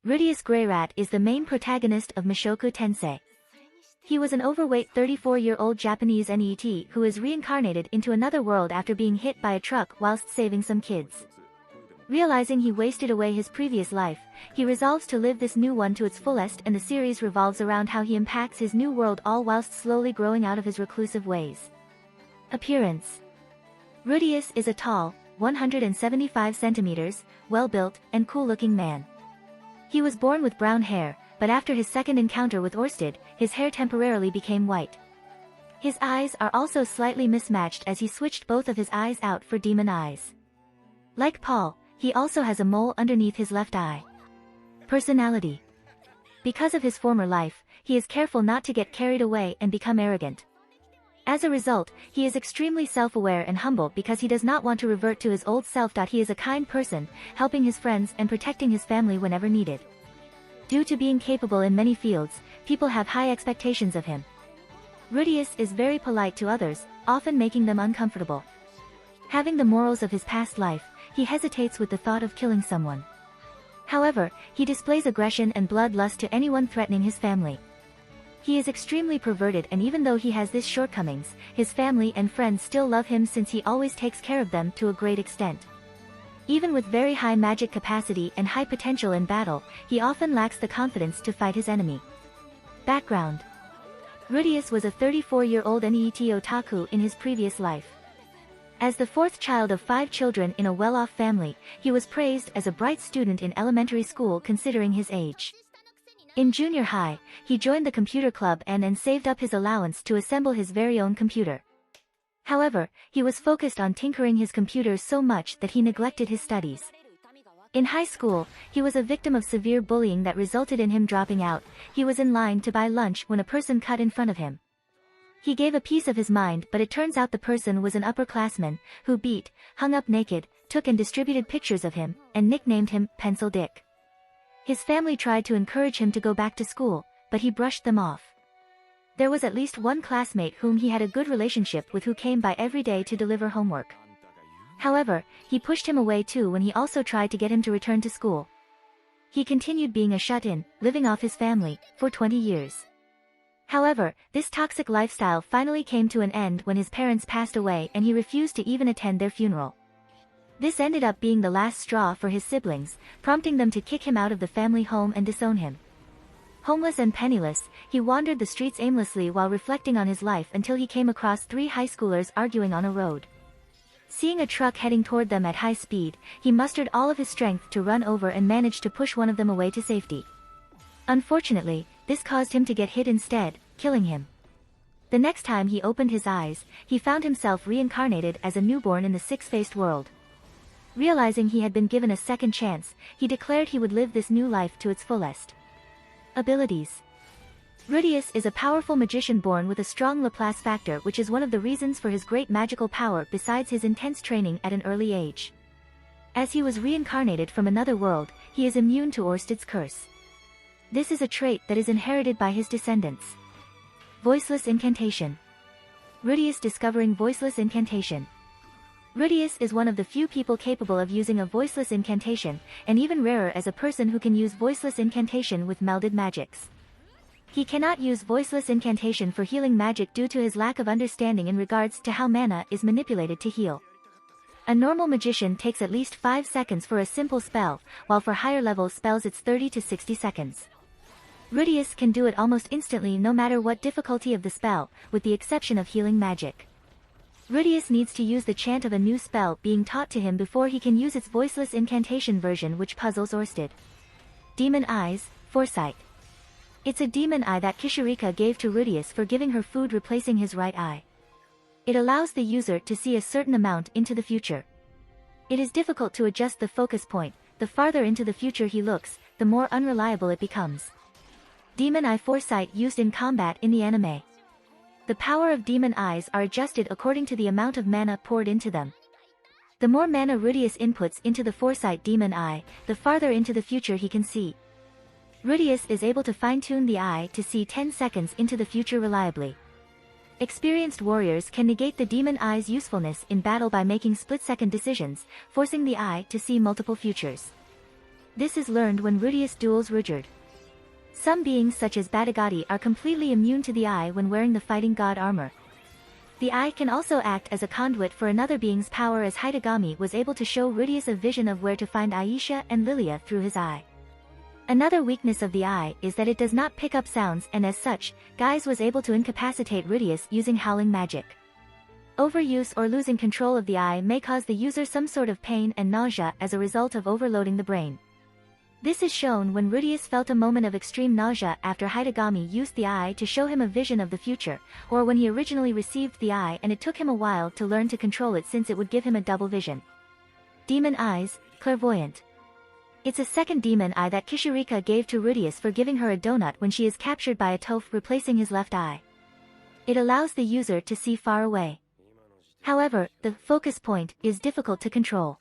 Rudeus Greyrat is the main protagonist of Mushoku Tensei. He was an overweight 34-year-old Japanese NET who is reincarnated into another world after being hit by a truck whilst saving some kids. Realizing he wasted away his previous life, he resolves to live this new one to its fullest, and the series revolves around how he impacts his new world, all whilst slowly growing out of his reclusive ways. Appearance. Rudeus is a tall, 175 centimeters, well-built, and cool-looking man. He was born with brown hair, but after his second encounter with Orsted, his hair temporarily became white. His eyes are also slightly mismatched as he switched both of his eyes out for demon eyes. Like Paul, he also has a mole underneath his left eye. Personality. Because of his former life, he is careful not to get carried away and become arrogant. As a result, he is extremely self-aware and humble because he does not want to revert to his old self. He is a kind person, helping his friends and protecting his family whenever needed. Due to being capable in many fields, people have high expectations of him. Rudeus is very polite to others, often making them uncomfortable. Having the morals of his past life, he hesitates with the thought of killing someone. However, he displays aggression and bloodlust to anyone threatening his family. He is extremely perverted, and even though he has these shortcomings, his family and friends still love him since he always takes care of them to a great extent. Even with very high magic capacity and high potential in battle, he often lacks the confidence to fight his enemy. Background. Rudeus was a 34-year-old NET otaku in his previous life. As the fourth child of 5 children in a well-off family, he was praised as a bright student in elementary school considering his age. In junior high, he joined the computer club and saved up his allowance to assemble his very own computer. However, he was focused on tinkering his computer so much that he neglected his studies. In high school, he was a victim of severe bullying that resulted in him dropping out. He was in line to buy lunch when a person cut in front of him. He gave a piece of his mind, but it turns out the person was an upperclassman, who beat, hung up naked, took and distributed pictures of him, and nicknamed him Pencil Dick. His family tried to encourage him to go back to school, but he brushed them off. There was at least one classmate whom he had a good relationship with who came by every day to deliver homework. However, he pushed him away too when he also tried to get him to return to school. He continued being a shut-in, living off his family, for 20 years. However, this toxic lifestyle finally came to an end when his parents passed away and he refused to even attend their funeral. This ended up being the last straw for his siblings, prompting them to kick him out of the family home and disown him. Homeless and penniless, he wandered the streets aimlessly while reflecting on his life until he came across 3 high schoolers arguing on a road. Seeing a truck heading toward them at high speed, he mustered all of his strength to run over and managed to push one of them away to safety. Unfortunately, this caused him to get hit instead, killing him. The next time he opened his eyes, he found himself reincarnated as a newborn in the six-faced world. Realizing he had been given a second chance, he declared he would live this new life to its fullest. Abilities. Rudeus is a powerful magician born with a strong Laplace factor, which is one of the reasons for his great magical power besides his intense training at an early age. As he was reincarnated from another world, he is immune to Orsted's curse. This is a trait that is inherited by his descendants. Voiceless Incantation. Rudeus discovering Voiceless Incantation. Rudeus is one of the few people capable of using a voiceless incantation, and even rarer as a person who can use voiceless incantation with melded magics. He cannot use voiceless incantation for healing magic due to his lack of understanding in regards to how mana is manipulated to heal. A normal magician takes at least 5 seconds for a simple spell, while for higher level spells it's 30 to 60 seconds. Rudeus can do it almost instantly no matter what difficulty of the spell, with the exception of healing magic. Rudeus needs to use the chant of a new spell being taught to him before he can use its voiceless incantation version, which puzzles Orsted. Demon Eyes, Foresight. It's a demon eye that Kishirika gave to Rudeus for giving her food, replacing his right eye. It allows the user to see a certain amount into the future. It is difficult to adjust the focus point. The farther into the future he looks, the more unreliable it becomes. Demon Eye Foresight used in combat in the anime. The power of demon eyes are adjusted according to the amount of mana poured into them. The more mana Rudeus inputs into the Foresight demon eye, the farther into the future he can see. Rudeus is able to fine-tune the eye to see 10 seconds into the future reliably. Experienced warriors can negate the demon eye's usefulness in battle by making split-second decisions, forcing the eye to see multiple futures. This is learned when Rudeus duels Rudyard. Some beings such as Batagati are completely immune to the eye when wearing the fighting god armor. The eye can also act as a conduit for another being's power, as Hitagami was able to show Rudeus a vision of where to find Aisha and Lilia through his eye. Another weakness of the eye is that it does not pick up sounds, and as such, Guise was able to incapacitate Rudeus using Howling Magic. Overuse or losing control of the eye may cause the user some sort of pain and nausea as a result of overloading the brain. This is shown when Rudeus felt a moment of extreme nausea after Hitagami used the eye to show him a vision of the future, or when he originally received the eye and it took him a while to learn to control it since it would give him a double vision. Demon Eyes, Clairvoyant. It's a second demon eye that Kishirika gave to Rudeus for giving her a donut when she is captured by a toph, replacing his left eye. It allows the user to see far away. However, the focus point is difficult to control.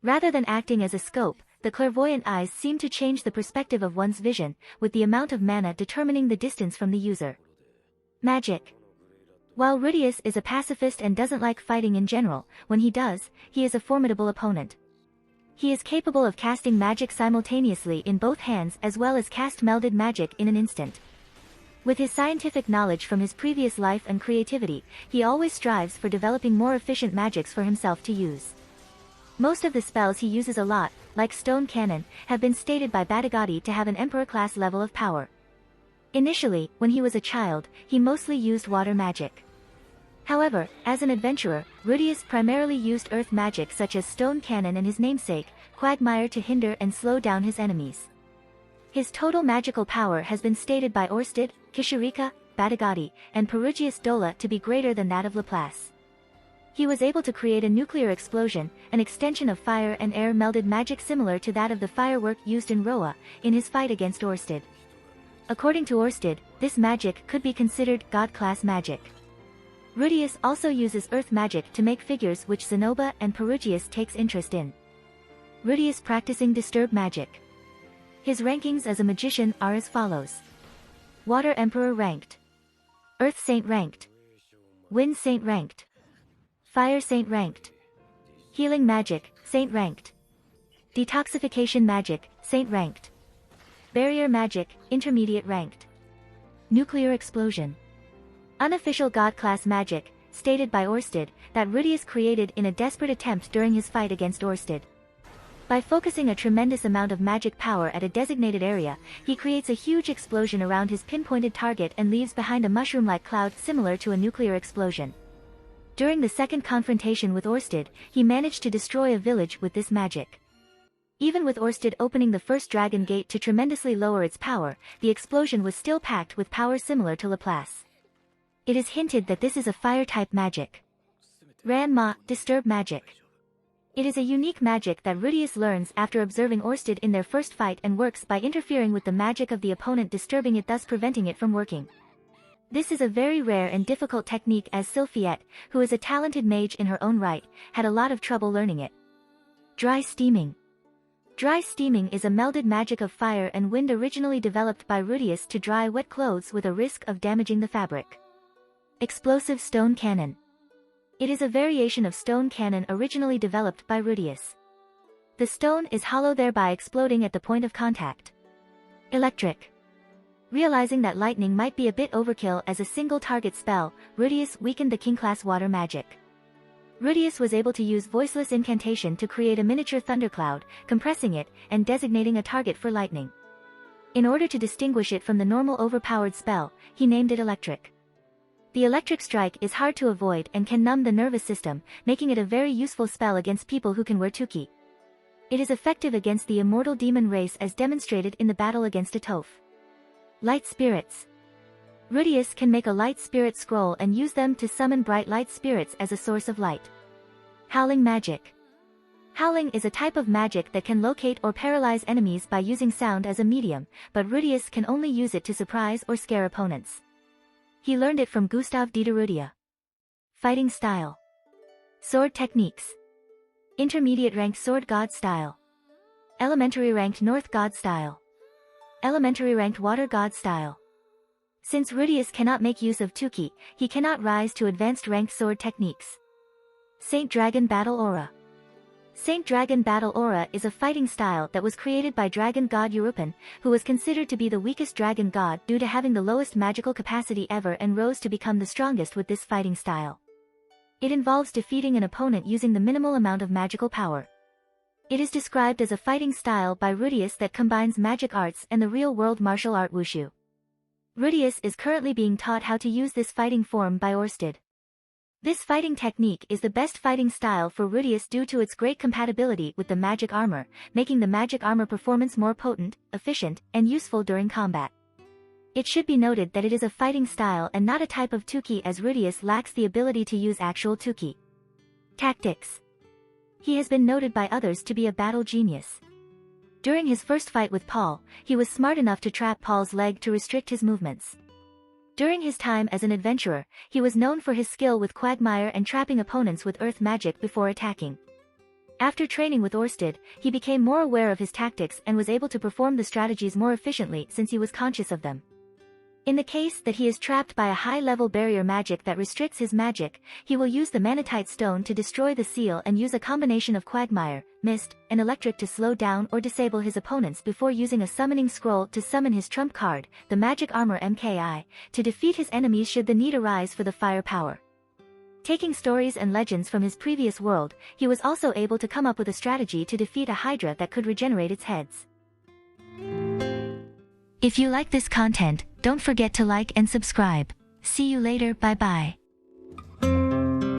Rather than acting as a scope, the clairvoyant eyes seem to change the perspective of one's vision, with the amount of mana determining the distance from the user. Magic. While Rudeus is a pacifist and doesn't like fighting in general, when he does, he is a formidable opponent. He is capable of casting magic simultaneously in both hands as well as cast melded magic in an instant. With his scientific knowledge from his previous life and creativity, he always strives for developing more efficient magics for himself to use. Most of the spells he uses a lot, like Stone Cannon, have been stated by Batagati to have an Emperor-class level of power. Initially, when he was a child, he mostly used water magic. However, as an adventurer, Rudeus primarily used earth magic such as Stone Cannon and his namesake, Quagmire, to hinder and slow down his enemies. His total magical power has been stated by Orsted, Kishirika, Batagati, and Perugius Dola to be greater than that of Laplace. He was able to create a nuclear explosion, an extension of fire and air melded magic similar to that of the firework used in Roa, in his fight against Orsted. According to Orsted, this magic could be considered god-class magic. Rudeus also uses earth magic to make figures, which Zenoba and Perugius takes interest in. Rudeus practicing disturb magic. His rankings as a magician are as follows. Water Emperor ranked. Earth Saint ranked. Wind Saint ranked. Fire Saint ranked. Healing Magic, Saint ranked. Detoxification Magic, Saint ranked. Barrier Magic, Intermediate ranked. Nuclear Explosion. Unofficial God-class magic, stated by Orsted, that Rudeus created in a desperate attempt during his fight against Orsted. By focusing a tremendous amount of magic power at a designated area, he creates a huge explosion around his pinpointed target and leaves behind a mushroom-like cloud similar to a nuclear explosion. During the second confrontation with Orsted, he managed to destroy a village with this magic. Even with Orsted opening the first dragon gate to tremendously lower its power, the explosion was still packed with power similar to Laplace. It is hinted that this is a fire-type magic. Ran Ma, Disturb Magic. It is a unique magic that Rudeus learns after observing Orsted in their first fight and works by interfering with the magic of the opponent, disturbing it, thus preventing it from working. This is a very rare and difficult technique, as Sylphiette, who is a talented mage in her own right, had a lot of trouble learning it. Dry Steaming. Dry Steaming is a melded magic of fire and wind originally developed by Rudeus to dry wet clothes with a risk of damaging the fabric. Explosive Stone Cannon. It is a variation of Stone Cannon originally developed by Rudeus. The stone is hollow, thereby exploding at the point of contact. Electric. Realizing that lightning might be a bit overkill as a single target spell, Rudeus weakened the king-class water magic. Rudeus was able to use Voiceless Incantation to create a miniature thundercloud, compressing it, and designating a target for lightning. In order to distinguish it from the normal overpowered spell, he named it Electric. The electric strike is hard to avoid and can numb the nervous system, making it a very useful spell against people who can wear Tuki. It is effective against the immortal demon race, as demonstrated in the battle against a toph. Light Spirits. Rudeus can make a light spirit scroll and use them to summon bright light spirits as a source of light. Howling Magic. Howling is a type of magic that can locate or paralyze enemies by using sound as a medium, but Rudeus can only use it to surprise or scare opponents. He learned it from Gustave Dideruddia. Fighting Style. Sword Techniques. Intermediate ranked Sword God Style. Elementary ranked North God Style. Elementary ranked Water God Style. Since Rudeus cannot make use of Tuki, he cannot rise to advanced ranked sword techniques. Saint Dragon Battle Aura. Saint Dragon Battle Aura is a fighting style that was created by dragon god Eurupan, who was considered to be the weakest dragon god due to having the lowest magical capacity ever and rose to become the strongest with this fighting style. It involves defeating an opponent using the minimal amount of magical power. It is described as a fighting style by Rudeus that combines magic arts and the real-world martial art wushu. Rudeus is currently being taught how to use this fighting form by Ørsted. This fighting technique is the best fighting style for Rudeus due to its great compatibility with the magic armor, making the magic armor performance more potent, efficient, and useful during combat. It should be noted that it is a fighting style and not a type of Tuki, as Rudeus lacks the ability to use actual Tuki. Tactics. He has been noted by others to be a battle genius. During his first fight with Paul, he was smart enough to trap Paul's leg to restrict his movements. During his time as an adventurer, he was known for his skill with Quagmire and trapping opponents with earth magic before attacking. After training with Ørsted, he became more aware of his tactics and was able to perform the strategies more efficiently since he was conscious of them. In the case that he is trapped by a high-level barrier magic that restricts his magic, he will use the Manatite Stone to destroy the seal and use a combination of Quagmire, Mist, and Electric to slow down or disable his opponents before using a summoning scroll to summon his trump card, the Magic Armor MKI, to defeat his enemies should the need arise for the fire power. Taking stories and legends from his previous world, he was also able to come up with a strategy to defeat a Hydra that could regenerate its heads. If you like this content, don't forget to like and subscribe. See you later, bye bye.